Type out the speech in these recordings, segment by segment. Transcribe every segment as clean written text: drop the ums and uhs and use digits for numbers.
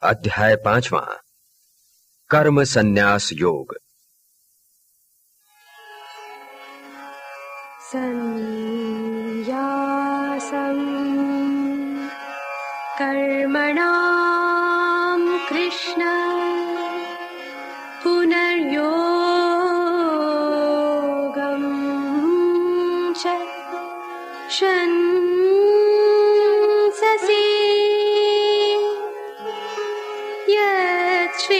अध्याय 5वां कर्म संन्यास योग। संन्यासं कर्मणां कृष्ण पुनर्योगं च शंससि यच्छ्रेय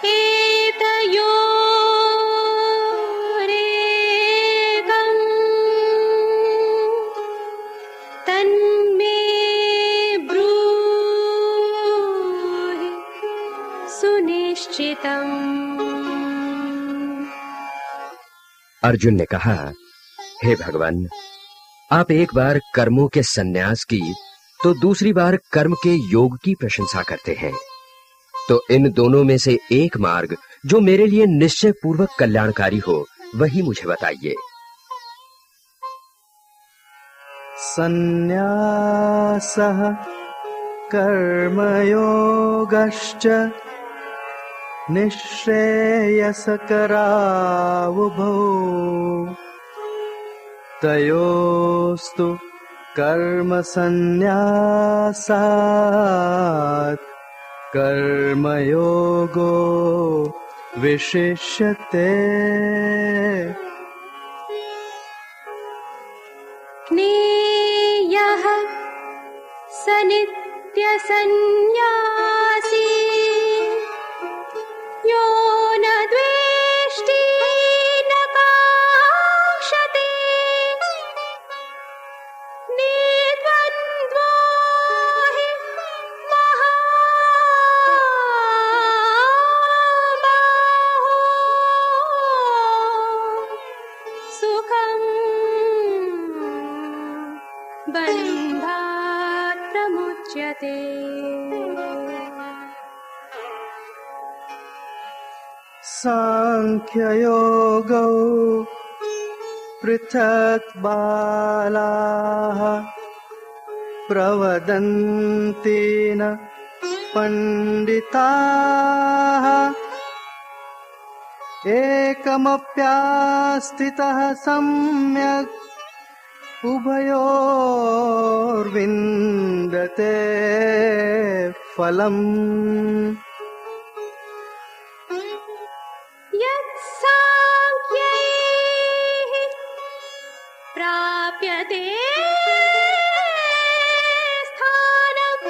एतयोरेकं तन्मे ब्रूहि सुनिश्चितम्। अर्जुन ने कहा, हे भगवान, आप एक बार कर्मों के संन्यास की तो दूसरी बार कर्म के योग की प्रशंसा करते हैं, तो इन दोनों में से एक मार्ग जो मेरे लिए निश्चय पूर्वक कल्याणकारी हो वही मुझे बताइए। संन्यासः कर्मयोगश्च निःश्रेयसकरावुभौ तयोस्तु कर्म संन्यासात् कर्मयोगो विशिष्यते। ज्ञेयः स नित्यसंन्यासी यो न द्वेष्टि न काङ्क्षति निर्द्वन्द्वो हि महाबाहो सुखं बन्धात् प्रमुच्यते। सांख्ययोगौ पृथक् बालाः प्रवदन्ति न पंडिताः एकमप्यास्थितः सम्यक् उभयोर्विन्दते फलम्। यत्साङ्ख्यैः प्राप्यते स्थानम्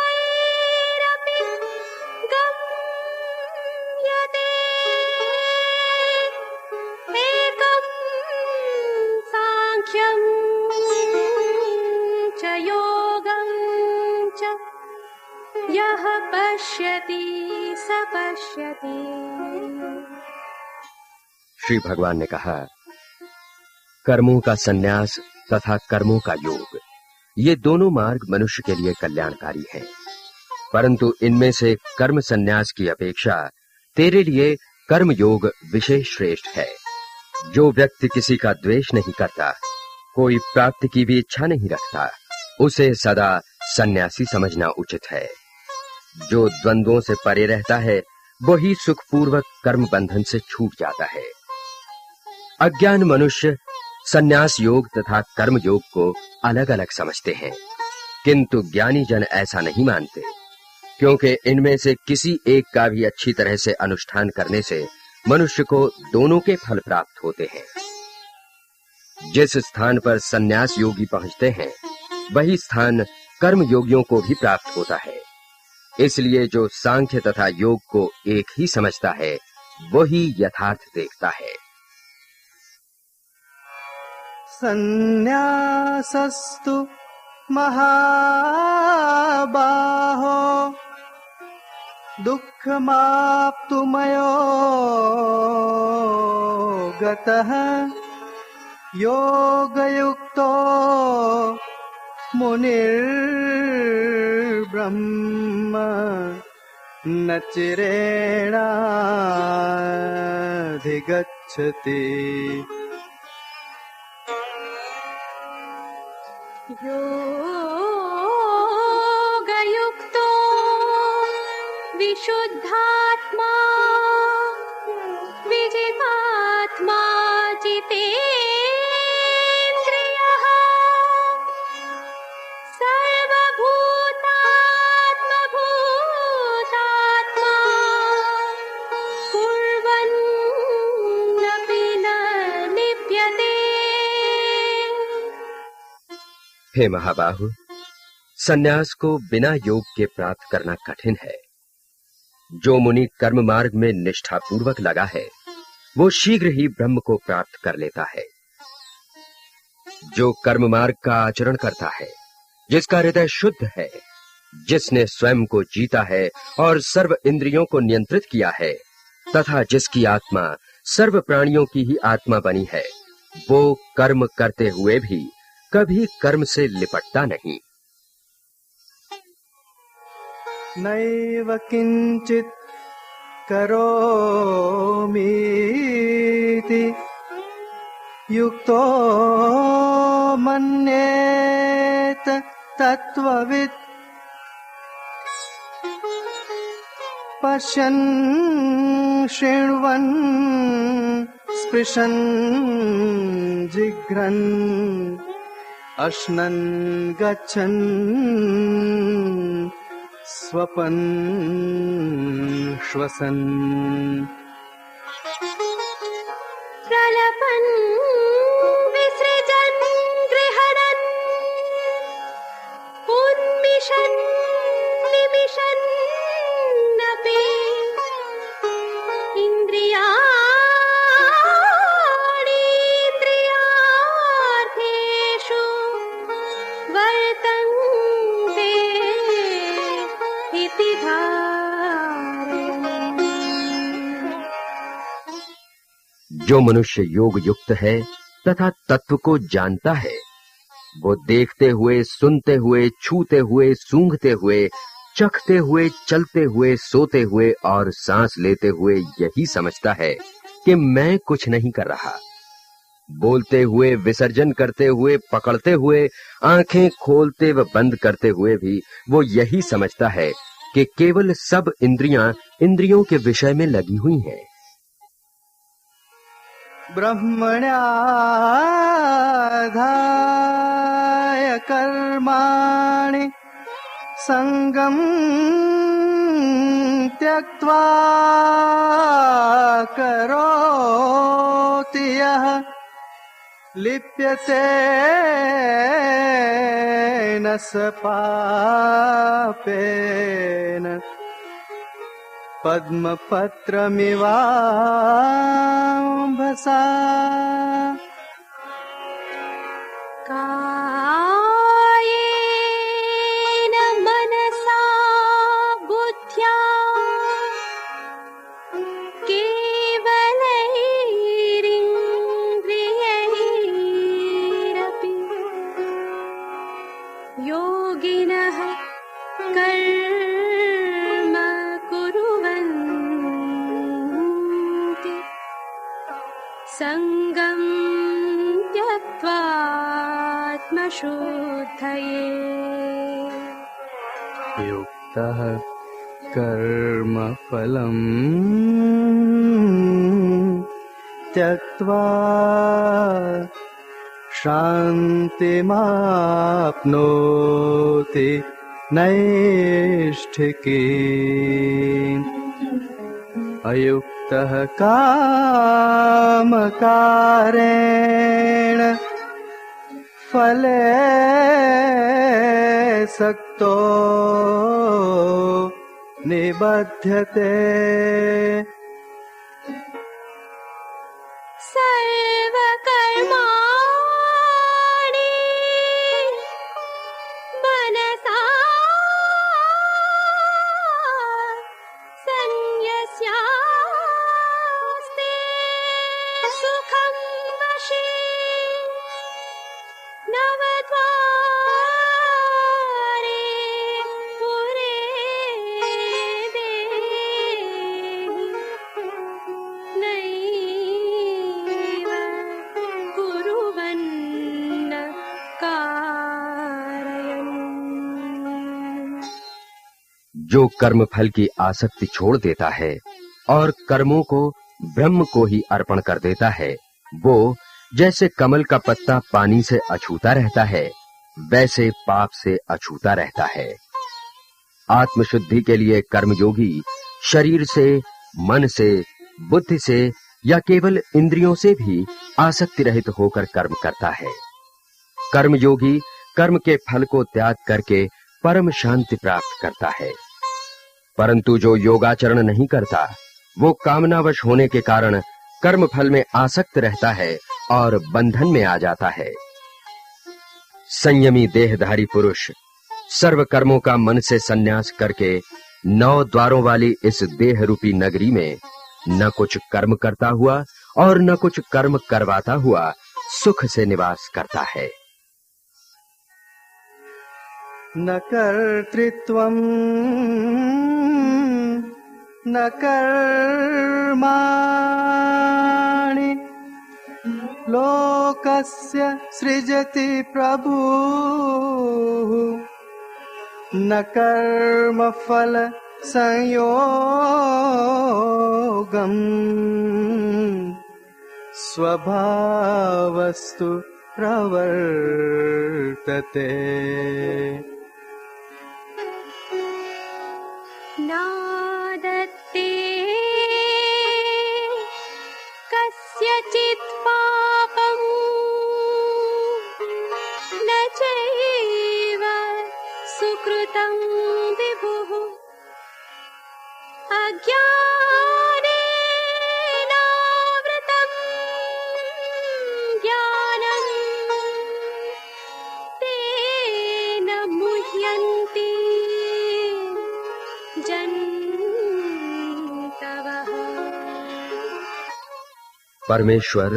तद्योगैरपि गम्यते। एकं साङ्ख्यं च योगं च यः पश्यति स पश्यति। श्री भगवान ने कहा, कर्मों का संन्यास तथा कर्मों का योग, ये दोनों मार्ग मनुष्य के लिए कल्याणकारी हैं, परंतु इनमें से कर्म संन्यास की अपेक्षा तेरे लिए कर्म योग विशेष श्रेष्ठ है। जो व्यक्ति किसी का द्वेष नहीं करता, कोई प्राप्ति की भी इच्छा नहीं रखता, उसे सदा सन्यासी समझना उचित है। जो द्वंद्वों से परे रहता है वही सुखपूर्वक कर्म बंधन से छूट जाता है। अज्ञान मनुष्य सन्यास योग तथा कर्म योग को अलग अलग समझते हैं, किंतु ज्ञानी जन ऐसा नहीं मानते, क्योंकि इनमें से किसी एक का भी अच्छी तरह से अनुष्ठान करने से मनुष्य को दोनों के फल प्राप्त होते हैं। जिस स्थान पर सन्यास योगी पहुंचते हैं वही स्थान कर्म योगियों को भी प्राप्त होता है। इसलिए जो सांख्य तथा योग को एक ही समझता है वही यथार्थ देखता है। संन्यासस्तु महाबाहो दुःखमाप्तुमयो गतः योगयुक्तो मुनिर्ब्रह्म न चिरेणाधिगच्छति। योगयुक्तो विशुद्धात्मा विजितात्मा जितेन्द्रियः सर्वभूतात्मभूतात्मा कुर्वन्नपि न लिप्यते। हे महाबाहु, सन्यास को बिना योग के प्राप्त करना कठिन है। जो मुनि कर्म मार्ग में निष्ठा पूर्वक लगा है, वो शीघ्र ही ब्रह्म को प्राप्त कर लेता है। जो कर्म मार्ग का आचरण करता है, जिसका हृदय शुद्ध है, जिसने स्वयं को जीता है और सर्व इंद्रियों को नियंत्रित किया है, तथा जिसकी आत्मा सर्व प्राणियों की ही आत्मा बनी है, वो कर्म करते हुए भी कभी कर्म से लिपटता नहीं। नैव किंचित करोमीति युक्तो मन्येत तत्त्ववित् पश्यन् शृण्वन् स्पृशन् जिघ्रन् अश्नन् गच्छन् स्वपन् श्वसन् प्रलपन् विसृजन् गृह्णन् उन्मिषन् निमिषन्नपि इन्द्रियाणीन्द्रियार्थेषु वर्तन्ते इति धारयन्। जो मनुष्य योग युक्त है तथा तत्व को जानता है, वो देखते हुए, सुनते हुए, छूते हुए, सूंघते हुए, चखते हुए, चलते हुए, सोते हुए और सांस लेते हुए यही समझता है कि मैं कुछ नहीं कर रहा। बोलते हुए, विसर्जन करते हुए, पकड़ते हुए, आंखें खोलते व बंद करते हुए भी वो यही समझता है कि केवल सब इंद्रियां इंद्रियों के विषय में लगी हुई हैं। ब्रह्मण्याधाय कर्माणि संगम् त्यक्त्वा करोति यः लिप्यते न स पापेन पद्मपत्रमिवाम्भसा। कायेन मनसा बुद्ध्या केवलैरिन्द्रियैरपि योगिनः कर्म कुर्वन्ति संगं त्यक्त्वा आत्मशुद्धये। युक्तः कर्मफलम् त्यक्त्वा शान्तिमाप्नोति नैष्ठिकीम्। अयुक्तः कामकारेण फले सक्तो निबध्यते। सर्वकर्माणि मनसा सन्न्यस्यास्ते सुखं वशे नवद्वारे पुरे देहि। जो कर्म फल की आसक्ति छोड़ देता है और कर्मों को ब्रह्म को ही अर्पण कर देता है, वो जैसे कमल का पत्ता पानी से अछूता रहता है, वैसे पाप से अछूता रहता है। आत्मशुद्धि के लिए कर्मयोगी शरीर से, मन से, बुद्धि से या केवल इंद्रियों से भी आसक्ति रहित होकर कर्म करता है। कर्मयोगी कर्म के फल को त्याग करके परम शांति प्राप्त करता है। परंतु जो योगाचरण नहीं करता, वो कामनावश होने के कारण कर्म फल में आसक्त रहता है और बंधन में आ जाता है। संयमी देहधारी पुरुष सर्व कर्मों का मन से संन्यास करके 9 द्वारों वाली इस देह रूपी नगरी में न कुछ कर्म करता हुआ और न कुछ कर्म करवाता हुआ सुख से निवास करता है। न कर्तृत्वं न कर्माणि लोकस्य सृजति प्रभुः न कर्मफल संयोगम् स्वभावस्तु प्रवर्तते। नादत्ते कस्यचित् पापम् न चैव सुकृतं विभुः अज्ञानेनावृतं ज्ञानं तेन मुह्यन्ति जन्तवः। परमेश्वर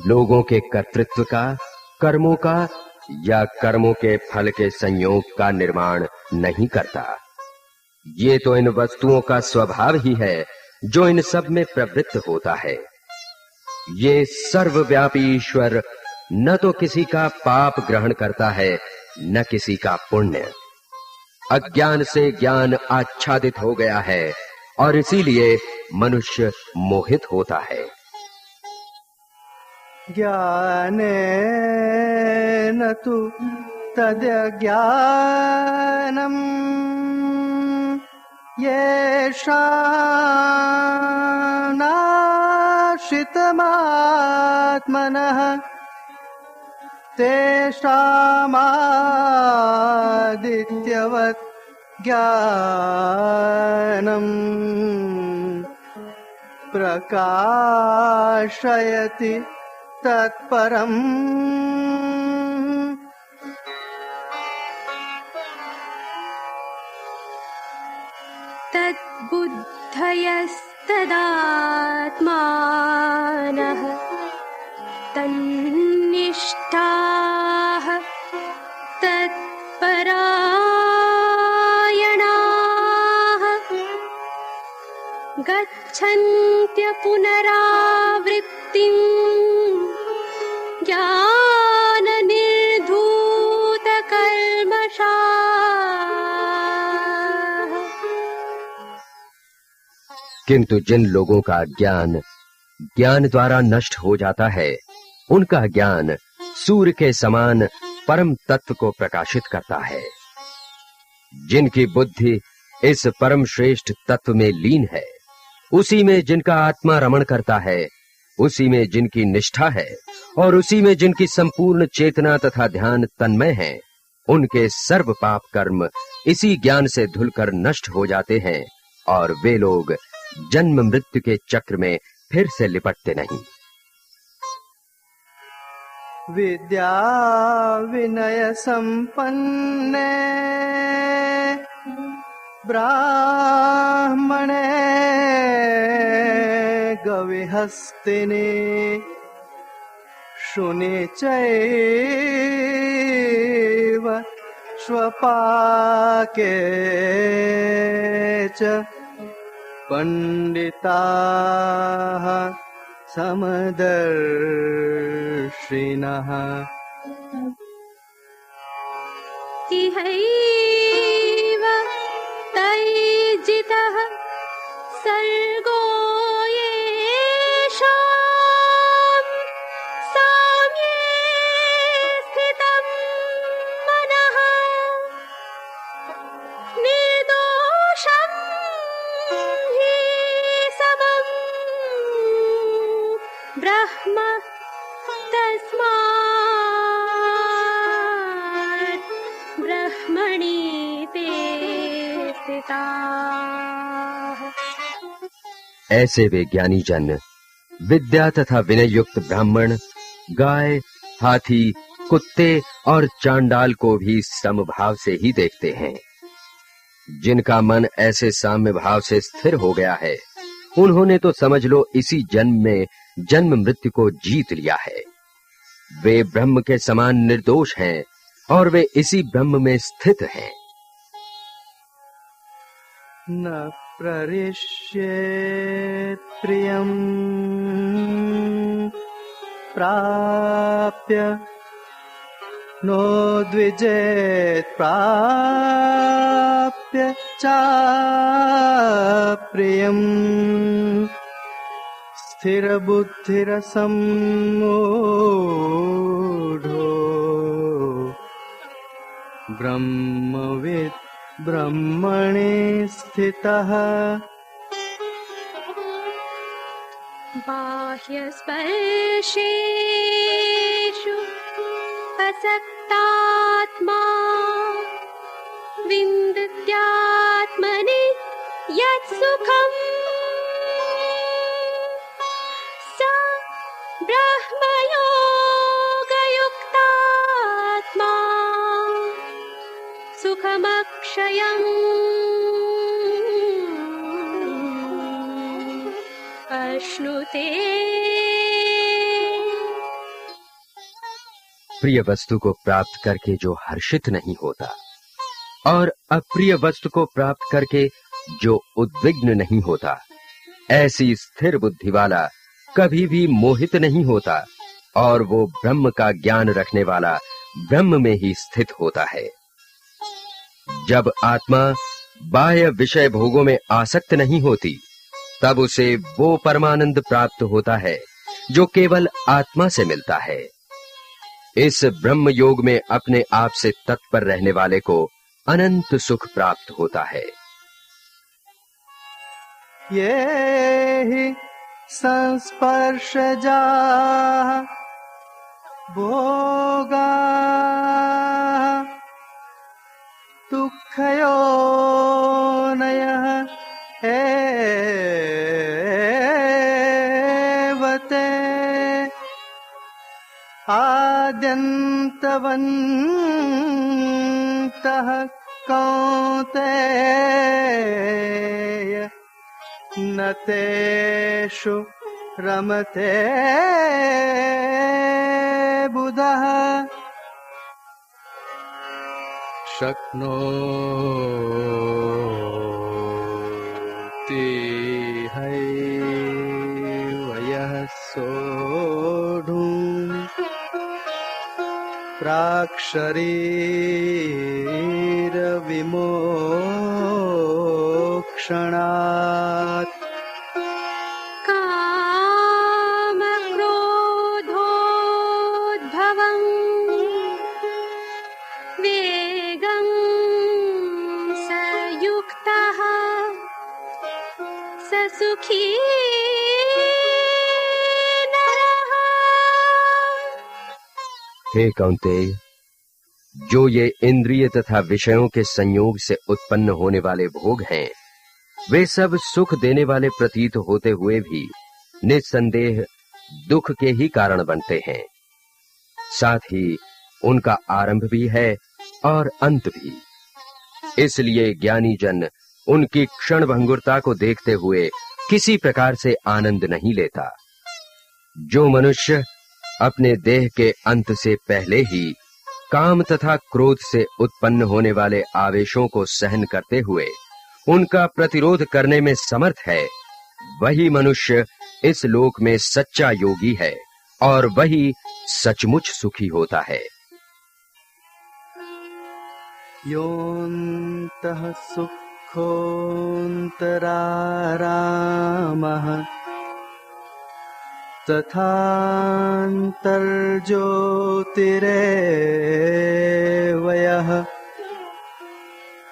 लोगों के कर्तृत्व का, कर्मों का या कर्मों के फल के संयोग का निर्माण नहीं करता। ये तो इन वस्तुओं का स्वभाव ही है जो इन सब में प्रवृत्त होता है। ये सर्वव्यापी ईश्वर न तो किसी का पाप ग्रहण करता है न किसी का पुण्य। अज्ञान से ज्ञान आच्छादित हो गया है और इसीलिए मनुष्य मोहित होता है। ज्ञानेन तु तदज्ञानम् येषां नाश्रितमात्मनः तेषामादित्यवत् ज्ञानम् प्रकाशयति तत्परम्। तद्बुद्धयस्तदात्मानः तन्निष्ठाः तत्परायणाः गच्छन्त्य पुनरावृत्तिम् ज्ञाननिर्धूतकल्मषाः। किंतु जिन लोगों का ज्ञान द्वारा नष्ट हो जाता है, उनका ज्ञान सूर्य के समान परम तत्व को प्रकाशित करता है। जिनकी बुद्धि इस परम श्रेष्ठ तत्व में लीन है, उसी में जिनका आत्मा रमण करता है, उसी में जिनकी निष्ठा है और उसी में जिनकी संपूर्ण चेतना तथा ध्यान तन्मय है, उनके सर्व पाप कर्म इसी ज्ञान से धुलकर नष्ट हो जाते हैं और वे लोग जन्म मृत्यु के चक्र में फिर से लिपटते नहीं। विद्या विनय संपन्ने ब्राह्मणे गविहस्तिने शुने चैव स्वपाके च पंडिताः समदर्शिनः। इहैव तैः युक्ताः। ऐसे वे ज्ञानी जन विद्या तथा विनय युक्त ब्राह्मण गाय, हाथी, कुत्ते और चांडाल को भी समभाव से ही देखते हैं। जिनका मन ऐसे साम्य भाव से स्थिर हो गया है, उन्होंने तो समझ लो इसी जन्म में जन्म मृत्यु को जीत लिया है। वे ब्रह्म के समान निर्दोष हैं और वे इसी ब्रह्म में स्थित हैं। न प्ररिष्येत् प्रियं प्राप्य नो द्विजेत् प्राप्य चाप्रियम् स्थिरबुद्धिरसम्मूढो ब्रह्मविद् ब्रह्मणि स्थितः। बाह्यस्पर्शेषु असक्तात्मा विन्दत्यात्मनि यत् सुखम् स ब्रह्मयोगयुक्तात्मा सुखमक्षयम् अश्नुते। प्रिय वस्तु को प्राप्त करके जो हर्षित नहीं होता और अप्रिय वस्तु को प्राप्त करके जो उद्विग्न नहीं होता, ऐसी स्थिर बुद्धि वाला कभी भी मोहित नहीं होता और वो ब्रह्म का ज्ञान रखने वाला ब्रह्म में ही स्थित होता है। जब आत्मा बाह्य विषय भोगों में आसक्त नहीं होती, तब उसे वो परमानंद प्राप्त होता है जो केवल आत्मा से मिलता है। इस ब्रह्म योग में अपने आप से तत्पर रहने वाले को अनंत सुख प्राप्त होता है। ये हि संस्पर्शजा भोगा दुःखयोनयः एवते आद्यन्तवन्तः कौन्तेय न तेषु रमते बुधः। शक्नोति हैव यः सोढुम् प्राक्शरीरविमोक्षणात्। कामक्रोधोद्भवम् वेगं सयुक्तः स सुखी नरः। हे कौन्तेय, जो ये इंद्रिय तथा विषयों के संयोग से उत्पन्न होने वाले भोग हैं, वे सब सुख देने वाले प्रतीत होते हुए भी निस्संदेह दुख के ही कारण बनते हैं। साथ ही उनका आरंभ भी है और अंत भी। इसलिए ज्ञानी जन उनकी क्षण भंगुरता को देखते हुए किसी प्रकार से आनंद नहीं लेता। जो मनुष्य अपने देह के अंत से पहले ही काम तथा क्रोध से उत्पन्न होने वाले आवेशों को सहन करते हुए उनका प्रतिरोध करने में समर्थ है, वही मनुष्य इस लोक में सच्चा योगी है और वही सचमुच सुखी होता है। योऽन्तः सुखोऽन्तरारामः तथान्तर्ज्योतिरेव यः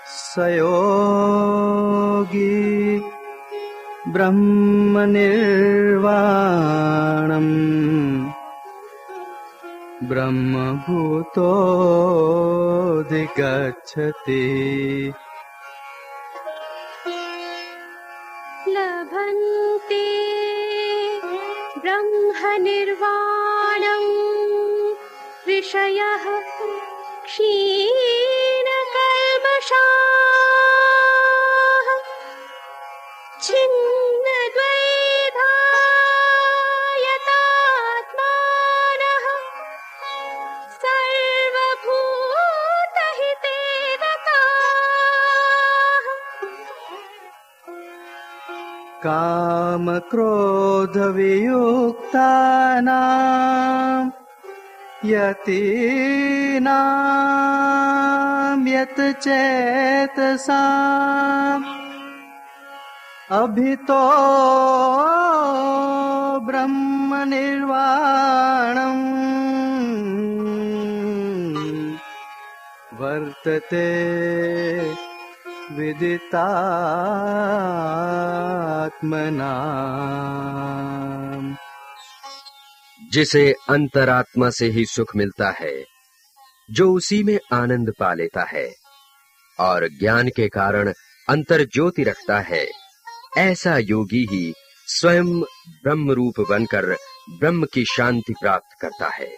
स योगी ब्रह्मनिर्वाणम् ब्रह्मभूतोऽधिगच्छति। प्राप्नुवन्ति ब्रह्मनिर्वाणम् ऋषयः क्षीणकल्मषाः छिन्नद्वैधायतात्मानः सर्वभूतहिते रताः कामक्रोधवियुक्तानां यतीनां यतचेतसाम् अभितो ब्रह्मनिर्वाणम् वर्तते विदितात्मनाम्। जिसे अंतरात्मा से ही सुख मिलता है, जो उसी में आनंद पा लेता है और ज्ञान के कारण अंतर ज्योति रखता है, ऐसा योगी ही स्वयं ब्रह्म रूप बनकर ब्रह्म की शांति प्राप्त करता है।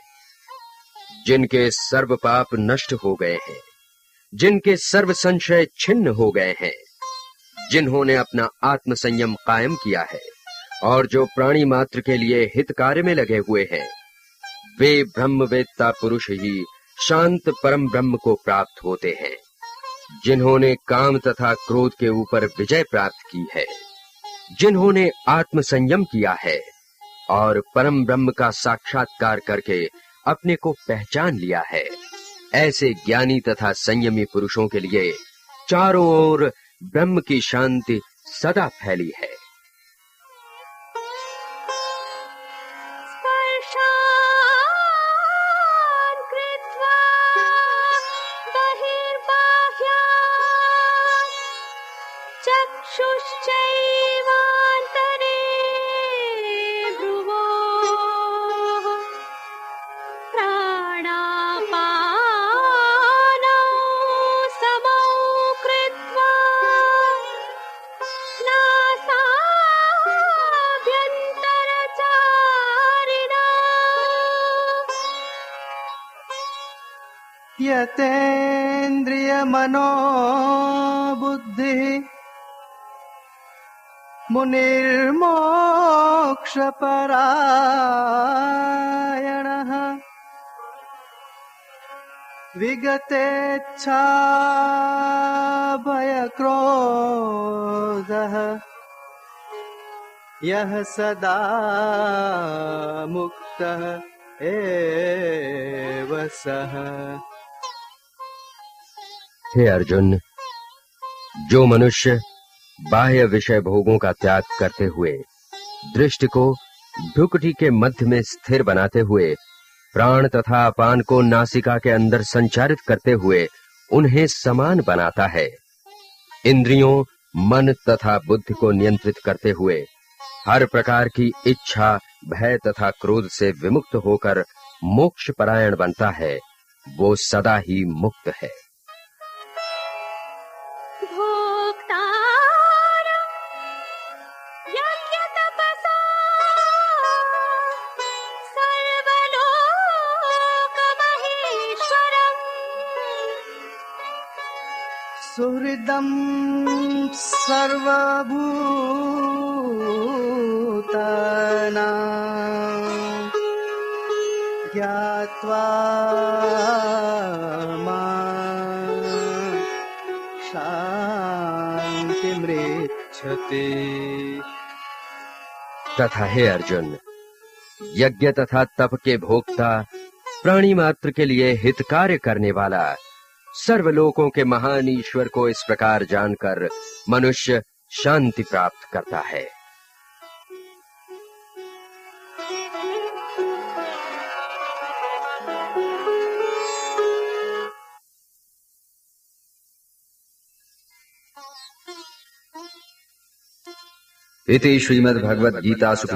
जिनके सर्व पाप नष्ट हो गए हैं, जिनके सर्व संशय छिन्न हो गए हैं, जिन्होंने अपना आत्म संयम कायम किया है और जो प्राणी मात्र के लिए हित कार्य में लगे हुए हैं, वे ब्रह्मवेत्ता पुरुष ही शांत परम ब्रह्म को प्राप्त होते हैं। जिन्होंने काम तथा क्रोध के ऊपर विजय प्राप्त की है, जिन्होंने आत्म संयम किया है और परम ब्रह्म का साक्षात्कार करके अपने को पहचान लिया है, ऐसे ज्ञानी तथा संयमी पुरुषों के लिए चारों ओर ब्रह्म की शांति सदा फैली है। चक्षुश्चैवान्तरे भ्रुवोः प्राणापानौ समौ कृत्वा नासाभ्यन्तरचारिणा यतेन्द्रियमनोबुद्धिः मुनिर्मोक्षपरायणः विगतेच्छा भयक्रोधः यः सदा मुक्तः एव सः। हे अर्जुन, जो मनुष्य बाह्य विषय भोगों का त्याग करते हुए दृष्टि को भ्रुकुटी के मध्य में स्थिर बनाते हुए प्राण तथा अपान को नासिका के अंदर संचारित करते हुए उन्हें समान बनाता है, इंद्रियों, मन तथा बुद्धि को नियंत्रित करते हुए हर प्रकार की इच्छा, भय तथा क्रोध से विमुक्त होकर मोक्ष परायण बनता है, वो सदा ही मुक्त है। सुहृदं सर्वभूतानां ज्ञात्वा मां शान्तिमृच्छति। तथा हे अर्जुन, यज्ञ तथा तप के भोक्ता, प्राणी मात्र के लिए हित कार्य करने वाला, सर्वलोकों के महान ईश्वर को इस प्रकार जानकर मनुष्य शांति प्राप्त करता है। इति श्रीमद्भगवद्गीतासु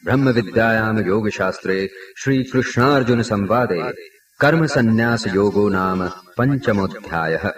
ब्रह्म विद्यायां योगशास्त्रे श्रीकृष्णार्जुन संवादे कर्म संन्यास योगो नाम 5मोऽध्यायः।